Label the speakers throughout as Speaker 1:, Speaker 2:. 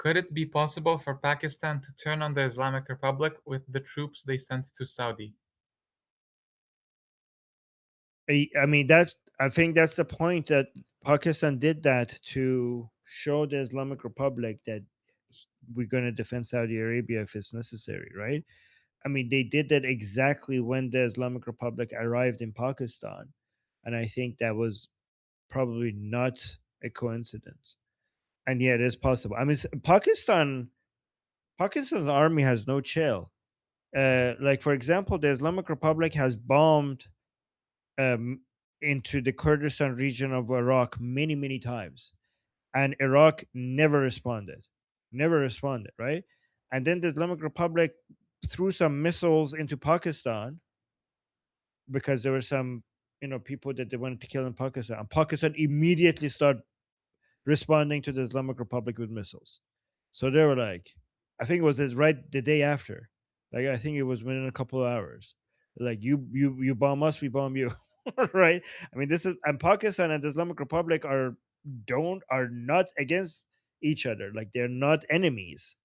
Speaker 1: Could it be possible for Pakistan to turn on the Islamic Republic with the troops they sent to Saudi?
Speaker 2: I mean, I think that's the point, that Pakistan did that to show the Islamic Republic that we're going to defend Saudi Arabia if it's necessary, right? I mean, they did that exactly when the Islamic Republic arrived in Pakistan, and I think that was probably not a coincidence. And yeah, it is possible. I mean, Pakistan's army has no chill. Like for example, the Islamic Republic has bombed um, into the Kurdistan region of Iraq many, many times, and Iraq never responded, right? And then the Islamic Republic threw some missiles into Pakistan because there were some, people that they wanted to kill in Pakistan, and Pakistan immediately started responding to the Islamic Republic with missiles. So they were like, I think it was right the day after. Like I think it was within a couple of hours. Like you bomb us, we bomb you. Right? I mean, this is, and Pakistan and the Islamic Republic are not against each other. Like they're not enemies.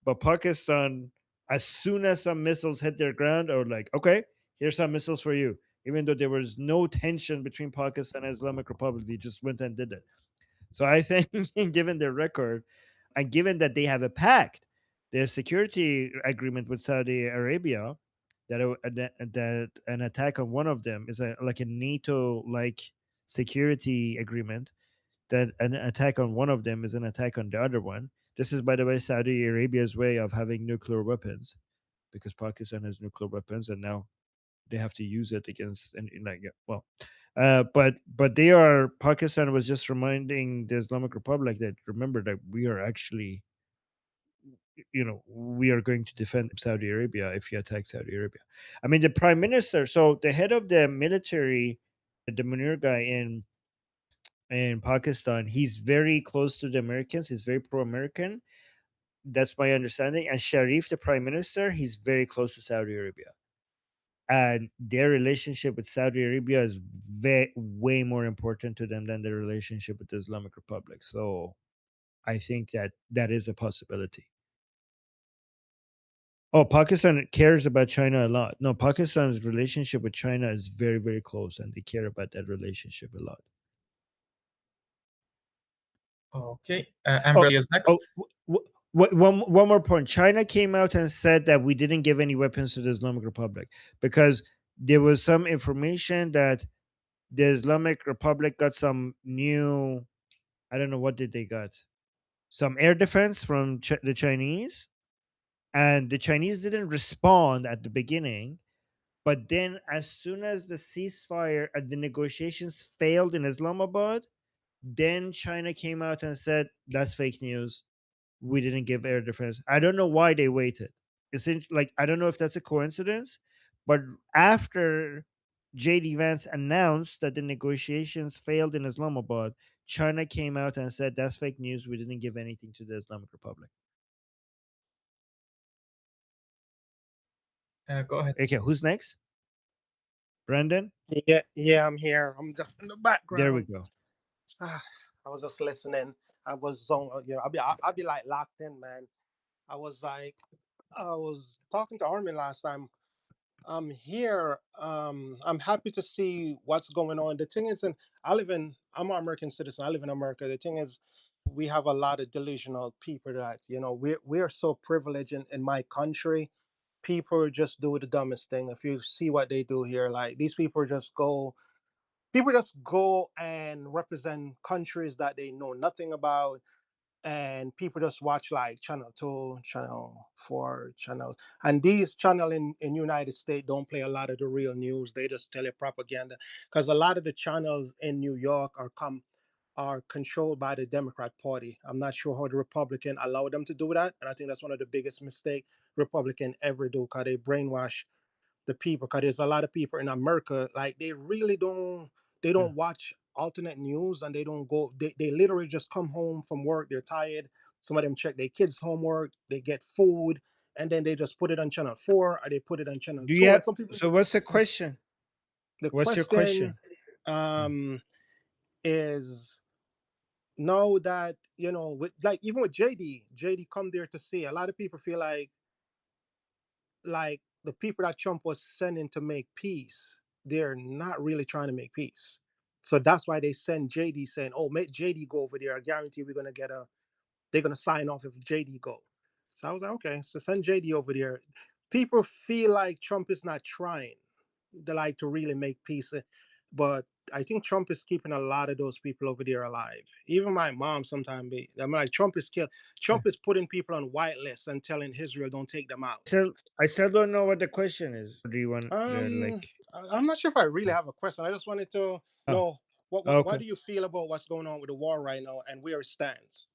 Speaker 2: But Pakistan, as soon as some missiles hit their ground, are like, okay, here's some missiles for you. Even though there was no tension between Pakistan and Islamic Republic, they just went and did it. So I think, given their record, and given that they have a pact, their security agreement with Saudi Arabia, that an attack on one of them is like a NATO like security agreement, that an attack on one of them is an attack on the other one. This is, by the way, Saudi Arabia's way of having nuclear weapons, because Pakistan has nuclear weapons, and now they have to use it against, and like, yeah, well, but they are, Pakistan was just reminding the Islamic Republic that, remember that we are actually, we are going to defend Saudi Arabia if you attack Saudi Arabia. I mean, the prime minister, so the head of the military, the Munir guy in Pakistan, he's very close to the Americans. He's very pro-American. That's my understanding. And Sharif, the prime minister, he's very close to Saudi Arabia, and their relationship with Saudi Arabia is way more important to them than their relationship with the Islamic Republic. So I think that that is a possibility. Oh, Pakistan cares about China a lot. No, Pakistan's relationship with China is very, very close, and they care about that relationship a lot.
Speaker 1: Okay,
Speaker 2: Oh,
Speaker 1: Amberly is
Speaker 2: oh,
Speaker 1: next.
Speaker 2: one more point. China came out and said that we didn't give any weapons to the Islamic Republic because there was some information that the Islamic Republic got some new, I don't know what did they got, some air defense from the Chinese, and the Chinese didn't respond at the beginning. But then, as soon as the ceasefire and the negotiations failed in Islamabad, then China came out and said that's fake news. We didn't give air defense. I don't know why they waited. Like, I don't know if that's a coincidence, but after JD Vance announced that the negotiations failed in Islamabad, China came out and said that's fake news. We didn't give anything to the Islamic Republic.
Speaker 1: Go ahead.
Speaker 2: Okay, who's next? Brandon?
Speaker 3: Yeah, yeah, I'm here. I'm just in the
Speaker 2: There we
Speaker 3: background.
Speaker 2: go.
Speaker 3: Ah, I was just listening. I was I'll be like locked in, man. I was like, I was talking to Armin last time. I'm here. I'm happy to see what's going on. The thing is, and I'm an American citizen. I live in America. The thing is, we have a lot of delusional people that, we're so privileged in my country. People just do the dumbest thing. If you see what they do here, like these people just go and represent countries that they know nothing about, and people just watch like channel 2, channel 4, channel, and these channel in United States don't play a lot of the real news. They just tell you propaganda, because a lot of the channels in New York are controlled by the Democrat Party. I'm not sure how the Republican allow them to do that, and I think that's one of the biggest mistake Republican ever do, because they brainwash the people. Because there's a lot of people in America, like they really
Speaker 2: Yeah.
Speaker 3: don't watch alternate news, and they don't go. They literally just come home from work. They're tired. Some of them check their kids' homework. They get food, and then they just put it on channel 4, or they put it on channel
Speaker 2: Do you
Speaker 3: 2.
Speaker 2: have,
Speaker 3: And some people,
Speaker 2: so what's the question?
Speaker 3: the
Speaker 2: What's your
Speaker 3: question
Speaker 2: question? Yeah.
Speaker 3: is know that, with like even with JD come there to say, a lot of people feel like the people that Trump was sending to make peace, they're not really trying to make peace. So that's why they send JD saying, "Oh, make JD go over there. I guarantee we're gonna get a. They're gonna sign off if JD go." So I was like, okay, so send JD over there. People feel like Trump is not trying. They like to really make peace, but I think Trump is keeping a lot of those people over there alive. Even my mom sometimes be. I'm like, Trump is kill. Trump is putting people on white lists and telling Israel don't take them out.
Speaker 2: So I still don't know what the question is. Do you want
Speaker 3: Um,
Speaker 2: like?
Speaker 3: I'm not sure if I really have a question. I just wanted to
Speaker 2: Oh,
Speaker 3: know what
Speaker 2: okay.
Speaker 3: do you feel about what's going on with the war right now and where it stands.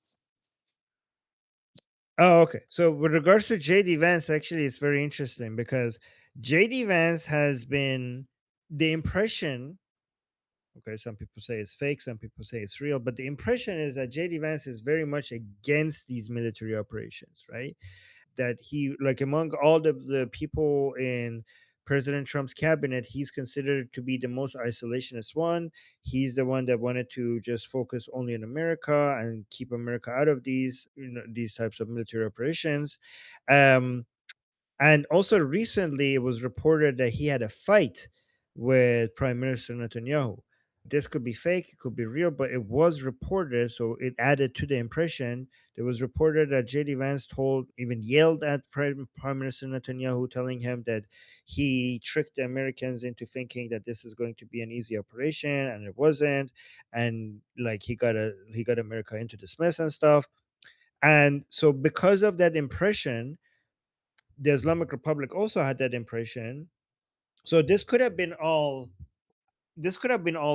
Speaker 2: Oh, okay. So with regards to JD Vance, actually, it's very interesting because JD Vance has been the impression. Okay, some people say it's fake, some people say it's real, but the impression is that JD Vance is very much against these military operations, right? That he, like, among all the people in President Trump's cabinet, he's considered to be the most isolationist one. He's the one that wanted to just focus only on America and keep America out of these, these types of military operations. Um, and also recently, it was reported that he had a fight with Prime Minister Netanyahu. This could be fake, it could be real, but it was reported, so it added to the impression. It was reported that JD Vance even yelled at Prime Minister Netanyahu, telling him that he tricked the Americans into thinking that this is going to be an easy operation, and it wasn't. And like he got America into this mess and stuff. And so, because of that impression, the Islamic Republic also had that impression. So this could have been all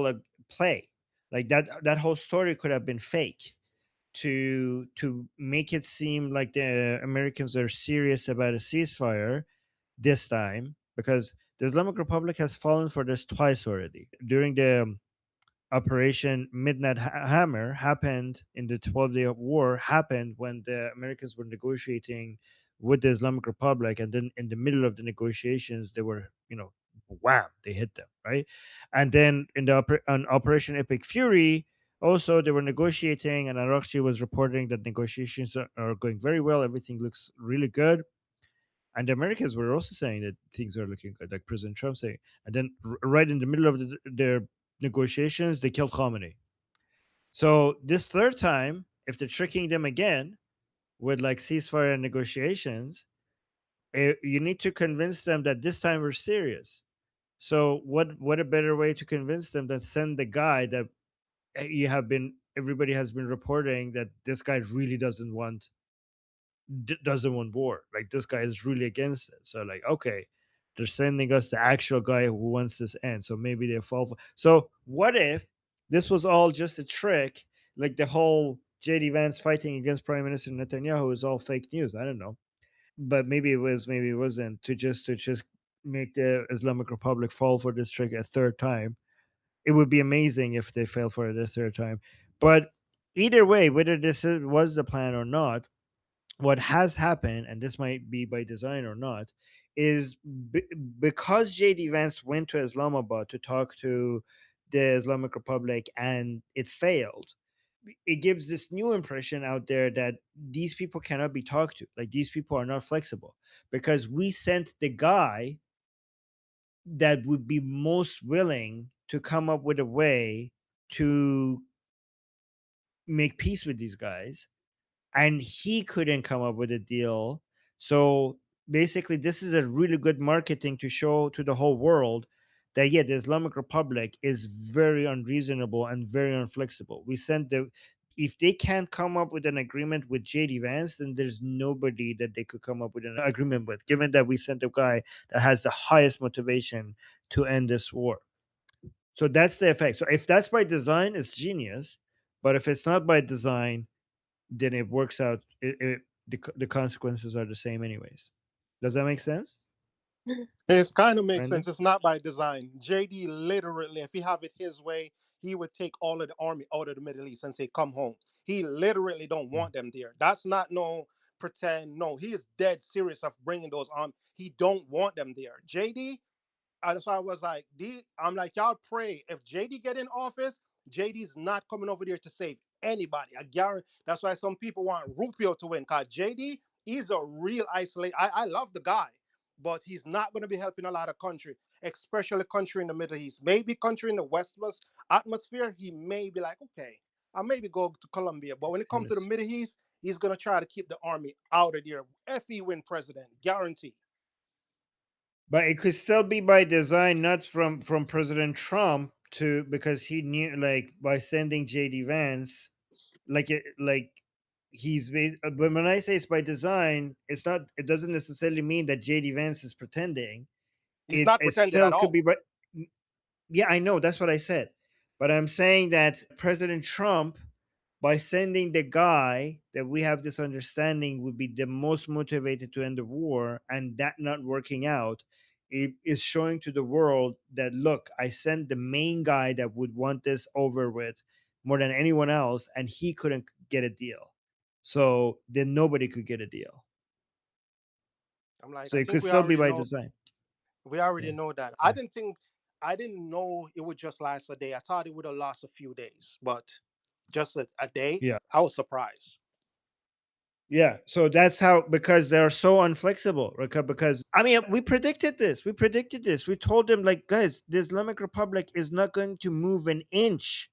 Speaker 2: a play. Like that whole story could have been fake to make it seem like the Americans are serious about a ceasefire this time, because the Islamic Republic has fallen for this twice already. During the Operation Midnight Hammer happened in the 12-day war, happened when the Americans were negotiating with the Islamic Republic, and then in the middle of the negotiations, they were, wham, they hit them, right? And then on Operation Epic Fury, also they were negotiating, and Arakchi was reporting that negotiations are going very well. Everything looks really good. And the Americans were also saying that things are looking good, like President Trump saying. And then right in the middle of their negotiations, they killed Khamenei. So this third time, if they're tricking them again with like ceasefire and negotiations, you need to convince them that this time we're serious. So what a better way to convince them than send the guy that everybody has been reporting that this guy really doesn't want war. Like, this guy is really against it. So like, okay, they're sending us the actual guy who wants this end. So maybe they fall for. So what if this was all just a trick? Like the whole JD Vance fighting against Prime Minister Netanyahu is all fake news. I don't know, but maybe it was, maybe it wasn't. To just make the Islamic Republic fall for this trick a third time. It would be amazing if they fell for it a third time. But either way, whether was the plan or not, what has happened, and this might be by design or not, is because JD Vance went to Islamabad to talk to the Islamic Republic and it failed, it gives this new impression out there that these people cannot be talked to. Like, these people are not flexible because we sent the guy that would be most willing to come up with a way to make peace with these guys, and he couldn't come up with a deal. So basically, this is a really good marketing to show to the whole world that, yeah, the Islamic Republic is very unreasonable and very unflexible. We sent the If they can't come up with an agreement with JD Vance, then there's nobody that they could come up with an agreement with, given that we sent a guy that has the highest motivation to end this war. So that's the effect. So if that's by design, it's genius. But if it's not by design, then it works out. The consequences are the same anyways. Does that make sense,
Speaker 3: It kind of makes
Speaker 2: Brandon?
Speaker 3: sense. It's not by design. JD literally, if he have it his way, he would take all of the army out of the Middle East and say, "Come home." He literally don't
Speaker 2: Mm.
Speaker 3: want them there. That's not no pretend. No, he is dead serious of bringing those on. He don't want them there. JD, that's why I was like, I'm like, y'all pray if JD get in office, JD's not coming over there to save anybody. I guarantee. That's why some people want Rupio to win. Cause JD, he's a real isolate. I love the guy, but he's not going to be helping a lot of country, especially country in the Middle East. Maybe country in the West atmosphere, he may be like, okay, I maybe go to Colombia. But when it comes to the
Speaker 2: Hemis-
Speaker 3: Middle East, he's going to try to keep the army out of there. If he win president, guarantee.
Speaker 2: But it could still be by design, not from President Trump to, because he knew, like, by sending JD Vance, like but when I say it's by design, it's not, it doesn't necessarily mean that JD Vance is pretending.
Speaker 3: He's not
Speaker 2: It
Speaker 3: pretending
Speaker 2: still
Speaker 3: at
Speaker 2: could
Speaker 3: all.
Speaker 2: be, but yeah, I know, that's what I said. But I'm saying that President Trump, by sending the guy that we have this understanding would be the most motivated to end the war, and that not working out, it is showing to the world that, look, I sent the main guy that would want this over with more than anyone else, and he couldn't get a deal. So then nobody could get a deal.
Speaker 3: I'm like,
Speaker 2: So
Speaker 3: I
Speaker 2: it
Speaker 3: think
Speaker 2: could
Speaker 3: we
Speaker 2: still be
Speaker 3: already
Speaker 2: by
Speaker 3: know.
Speaker 2: design.
Speaker 3: We already
Speaker 2: Yeah.
Speaker 3: know that.
Speaker 2: Yeah.
Speaker 3: I didn't know it would just last a day. I thought it would have lost a few days, but just a day.
Speaker 2: Yeah.
Speaker 3: I was surprised.
Speaker 2: Yeah, so that's how, because they're so unflexible, right? Because I mean, we predicted this. We predicted this. We told them, like, guys, the Islamic Republic is not going to move an inch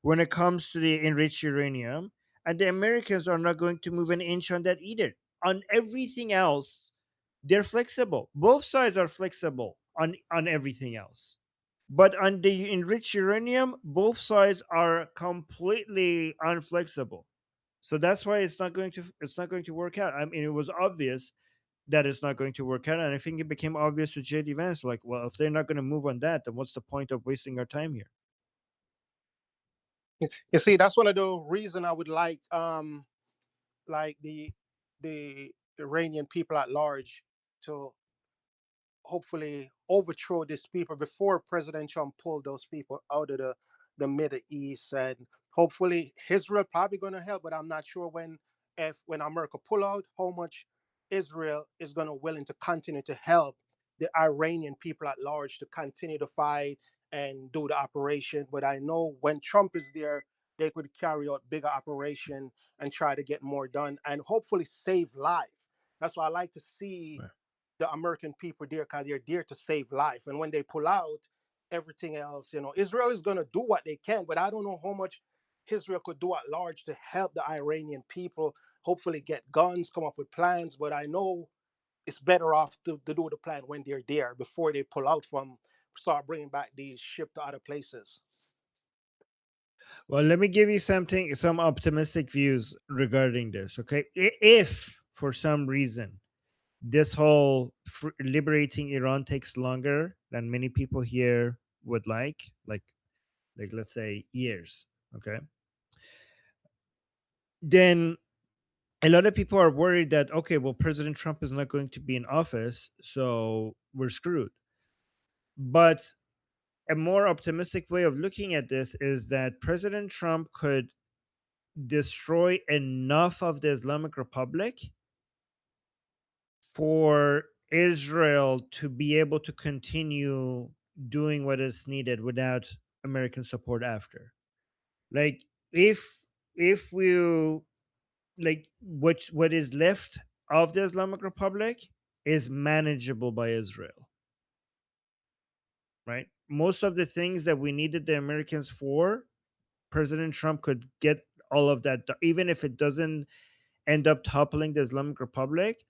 Speaker 2: when it comes to the enriched uranium, and the Americans are not going to move an inch on that either. On everything else, they're flexible. Both sides are flexible on everything else. But on the enriched uranium, both sides are completely unflexible. So that's why it's not going to work out. I mean, it was obvious that it's not going to work out, and I think it became obvious to JD Vance. Like, well, if they're not going to move on that, then what's the point of wasting our time here?
Speaker 3: You see, that's one of the reason I would like the Iranian people at large to hopefully overthrow these people before President Trump pulled those people out of the Middle East. And hopefully Israel probably going to help, but I'm not sure when America pull out, how much Israel is going to willing to continue to help the Iranian people at large to continue to fight and do the operation. But I know when Trump is there, they could carry out bigger operation and try to get more done and hopefully save life. That's why I like to see
Speaker 2: Right.
Speaker 3: the American people there, because they're there to save life. And when they pull out, everything else, Israel is going to do what they can, but I don't know how much Israel could do at large to help the Iranian people hopefully get guns, come up with plans. But I know it's better off to do the plan when they're there before they pull out from start bringing back these ship to other places.
Speaker 2: Well, let me give you some optimistic views regarding this. Okay, if for some reason this whole liberating Iran takes longer than many people here would like let's say years, okay, then a lot of people are worried that, okay, well, President Trump is not going to be in office, so we're screwed. But a more optimistic way of looking at this is that President Trump could destroy enough of the Islamic Republic for Israel to be able to continue doing what is needed without American support after. Like, if we, like, what is left of the Islamic Republic is manageable by Israel, right? Most of the things that we needed the Americans for, President Trump could get all of that even if it doesn't end up toppling the Islamic Republic.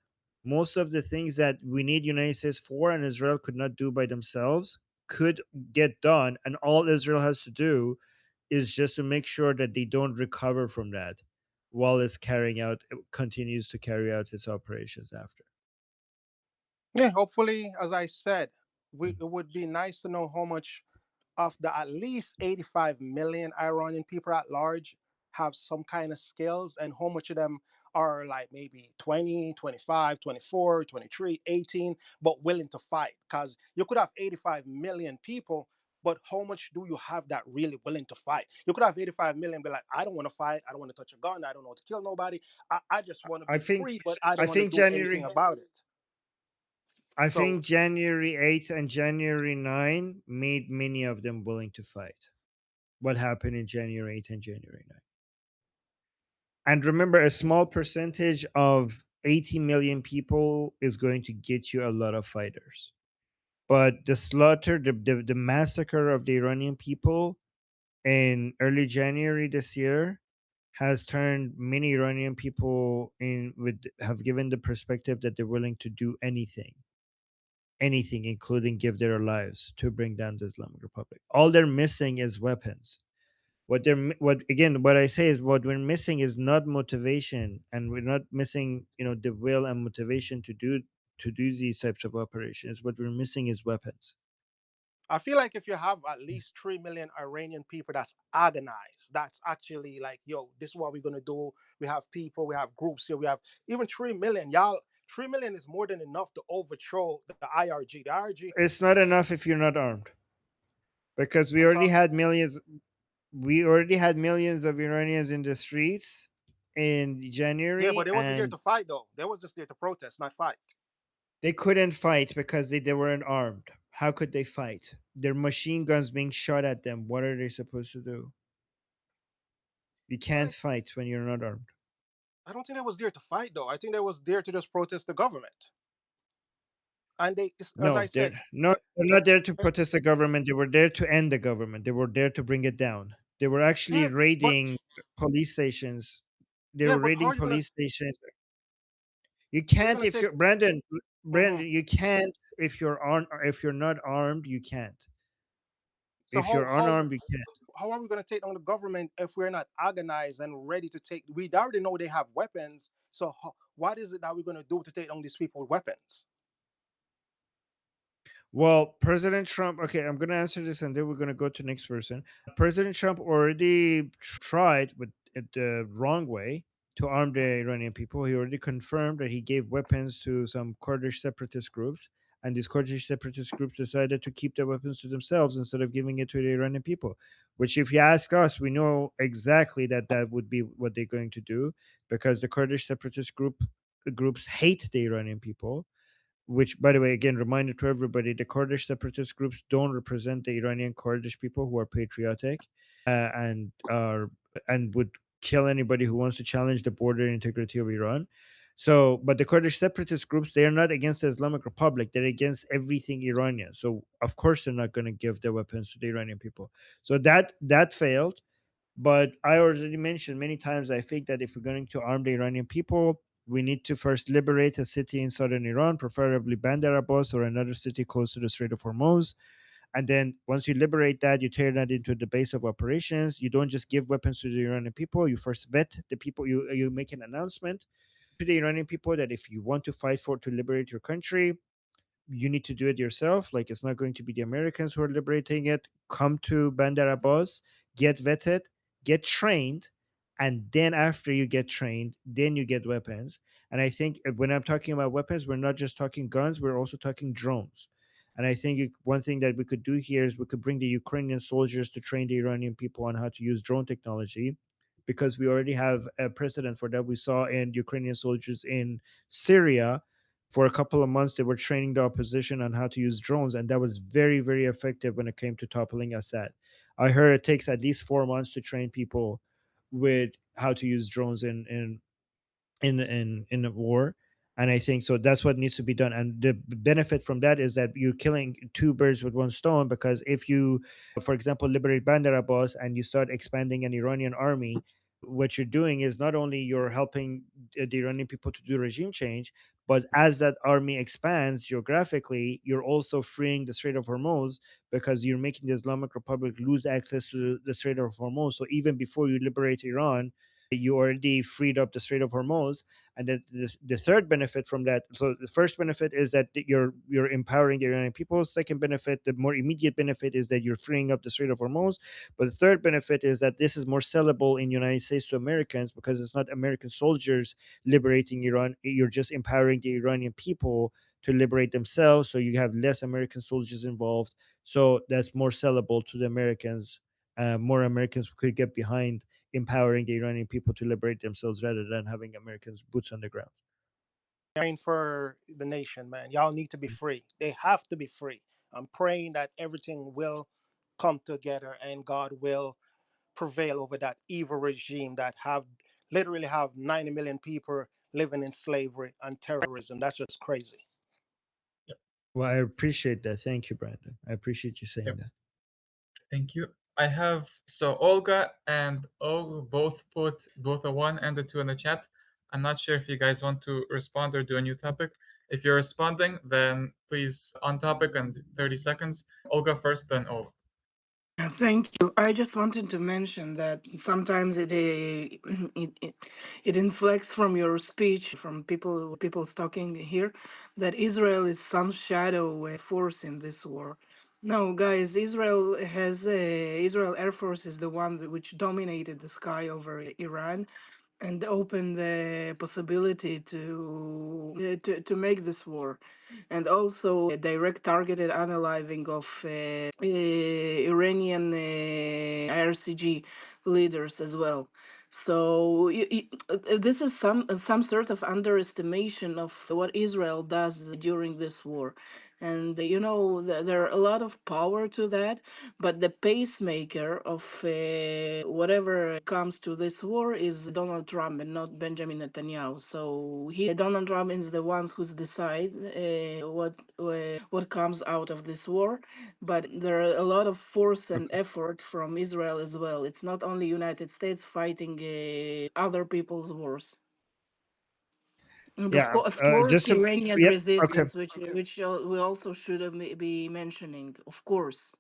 Speaker 2: Most of the things that we need United States for and Israel could not do by themselves could get done, and all Israel has to do is just to make sure that they don't recover from that while it continues to carry out its operations after.
Speaker 3: Yeah, hopefully, as I said, it would be nice to know how much of the at least 85 million Iranian people at large have some kind of skills, and how much of them are like maybe 20, 25, 24, 23, 18, but willing to fight. Because you could have 85 million people, but how much do you have that really willing to fight? You could have 85 million be like, I don't want to fight, I don't want to touch a gun, I don't want to kill nobody, I just want to
Speaker 2: I
Speaker 3: be
Speaker 2: think
Speaker 3: free, but I
Speaker 2: I
Speaker 3: don't want to
Speaker 2: think
Speaker 3: do anything
Speaker 2: January
Speaker 3: about it.
Speaker 2: I
Speaker 3: So
Speaker 2: think January 8th and January 9th made many of them willing to fight. What happened in January 8th and January 9th? And remember, a small percentage of 80 million people is going to get you a lot of fighters. But the slaughter, the massacre of the Iranian people in early January this year has turned many Iranian people in with have given the perspective that they're willing to do anything, including give their lives to bring down the Islamic Republic. All they're missing is weapons. What I say is what we're missing is not motivation, and we're not missing the will and motivation to do these types of operations. What we're missing is weapons.
Speaker 3: I feel like if you have at least 3 million Iranian people that's organized, that's actually like, yo, this is what we're gonna do. We have people, we have groups here, we have even 3 million. Y'all, 3 million is more than enough to overthrow the IRG. The IRG
Speaker 2: It's not enough if you're not armed, because we
Speaker 3: I'm
Speaker 2: already
Speaker 3: talking,
Speaker 2: had millions. We already had millions of Iranians in the streets in
Speaker 3: yeah, but
Speaker 2: January,
Speaker 3: they wasn't there
Speaker 2: and
Speaker 3: to fight though. They was just there to protest, not fight.
Speaker 2: they couldn't fight because they weren't armed. How could they fight? Their machine guns being shot at them. What are they supposed to do? You can't
Speaker 3: I,
Speaker 2: fight when you're not armed.
Speaker 3: I don't think they was there to fight though. I think they was there to just protest the government. And they, as I
Speaker 2: No,
Speaker 3: said,
Speaker 2: they're not there to protest the government. They were there to end the government. They were there to bring it down. They were actually
Speaker 3: yeah, but
Speaker 2: raiding police stations. They
Speaker 3: yeah,
Speaker 2: were
Speaker 3: but how
Speaker 2: raiding
Speaker 3: are you gonna
Speaker 2: police stations. You
Speaker 3: you're
Speaker 2: can't
Speaker 3: gonna
Speaker 2: if
Speaker 3: take
Speaker 2: you're Brandon.
Speaker 3: mhm.
Speaker 2: Brandon, you can't if you're on. If you're not armed, you can't.
Speaker 3: So
Speaker 2: If you're unarmed, you can't.
Speaker 3: how are we going to take on the government if we're not organized and ready to take? We already know they have weapons. So what is it that we're going to do to take on these people with weapons?
Speaker 2: Well, President Trump. Okay, I'm gonna answer this, and then we're gonna go to next person. President Trump already tried with it the wrong way to arm the Iranian people. He already confirmed that he gave weapons to some Kurdish separatist groups, and these Kurdish separatist groups decided to keep their weapons to themselves instead of giving it to the Iranian people. Which, if you ask us, we know exactly that that would be what they're going to do, because the Kurdish separatist groups hate the Iranian people, which, by the way, again, reminder to everybody, the Kurdish separatist groups don't represent the Iranian Kurdish people who are patriotic, and would kill anybody who wants to challenge the border integrity of Iran. So, but the Kurdish separatist groups, they are not against the Islamic Republic. They're against everything Iranian. So, of course, they're not going to give their weapons to the Iranian people. So that failed. But I already mentioned many times, I think that if we're going to arm the Iranian people, we need to first liberate a city in southern Iran, preferably Bandar Abbas or another city close to the Strait of Hormuz. And then once you liberate that, you turn that into the base of operations. You don't just give weapons to the Iranian people. You first vet the people. You make an announcement to the Iranian people that if you want to fight for to liberate your country, you need to do it yourself. Like, it's not going to be the Americans who are liberating it. Come to Bandar Abbas, get vetted, get trained, and then after you get trained, then you get weapons. And I think when I'm talking about weapons, we're not just talking guns, we're also talking drones. And I think one thing that we could do here is we could bring the Ukrainian soldiers to train the Iranian people on how to use drone technology, because we already have a precedent for that. We saw in Ukrainian soldiers in Syria for a couple of months. They were training the opposition on how to use drones, and that was very, very effective when it came to toppling Assad. I heard it takes at least 4 months to train people with how to use drones in a war. And I think so that's what needs to be done. And the benefit from that is that you're killing two birds with one stone, because if you, for example, liberate Bandar Abbas and you start expanding an Iranian army, what you're doing is not only you're helping the Iranian people to do regime change, but as that army expands geographically, you're also freeing the Strait of Hormuz, because you're making the Islamic Republic lose access to the Strait of Hormuz. So even before you liberate Iran, you already freed up the Strait of Hormuz. And then the third benefit from that, so the first benefit is that you're empowering the Iranian people. Second benefit, the more immediate benefit, is that you're freeing up the Strait of Hormuz. But the third benefit is that this is more sellable in the United States to Americans, because it's not American soldiers liberating Iran. You're just empowering the Iranian people to liberate themselves. So you have less American soldiers involved. So that's more sellable to the Americans. More Americans could get behind empowering the Iranian people to liberate themselves rather than having Americans boots on the ground.
Speaker 3: Praying for the nation, man. Y'all need to be free. They have to be free. I'm praying that everything will come together and God will prevail over that evil regime that have literally have 90 million people living in slavery and terrorism. That's just crazy.
Speaker 1: Yep.
Speaker 2: Well, I appreciate that. Thank you, Brandon. I appreciate you saying
Speaker 1: Yep.
Speaker 2: that.
Speaker 1: Thank you. I have Olga and both put both a 1 and a 2 in the chat. I'm not sure if you guys want to respond or do a new topic. If you're responding, then please on topic and 30 seconds. Olga first, then Ov.
Speaker 4: Thank you. I just wanted to mention that sometimes it inflects from your speech, from people's talking here, that Israel is some shadow force in this war. No, guys, Israel Air Force is the one which dominated the sky over Iran and opened the possibility to make this war, and also direct targeted unaliving of Iranian IRCG leaders as well. So this is some sort of underestimation of what Israel does during this war, and there are a lot of power to that, but the pacemaker of whatever comes to this war is Donald Trump and not Benjamin Netanyahu. So Donald Trump is the ones who decide what comes out of this war, but there are a lot of force and
Speaker 2: Okay.
Speaker 4: effort from Israel as well. It's not only United States fighting other people's wars. And
Speaker 2: Yeah.
Speaker 4: of course,
Speaker 2: Just to,
Speaker 4: Iranian
Speaker 2: yep. Okay.
Speaker 4: resistance, which we also should be mentioning, of course.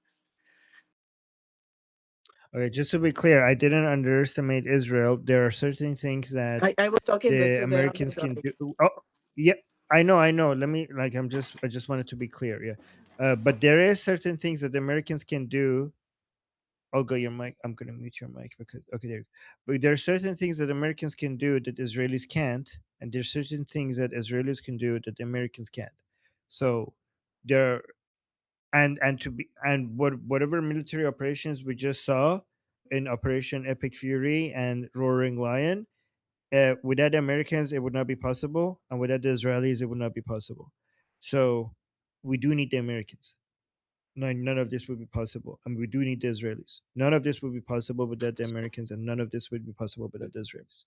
Speaker 2: Okay. Just to be clear, I didn't underestimate Israel. There are certain things that
Speaker 4: I was talking
Speaker 2: the
Speaker 4: to the
Speaker 2: Americans
Speaker 4: other
Speaker 2: can
Speaker 4: guy.
Speaker 2: do. Oh, yeah. I know. I know. Let me like. I just wanted to be clear. Yeah. But there is certain things that the Americans can do. Olga, your mic. I'm gonna mute your mic because okay, there. But there are certain things that Americans can do that Israelis can't, and there's certain things that Israelis can do that the Americans can't. So there, and to be and whatever military operations we just saw in Operation Epic Fury and Roaring Lion, without the Americans it would not be possible, and without the Israelis it would not be possible. So we do need the Americans. No, none of this would be possible. And we do need the Israelis. None of this would be possible without the Americans, and none of this would be possible without the Israelis.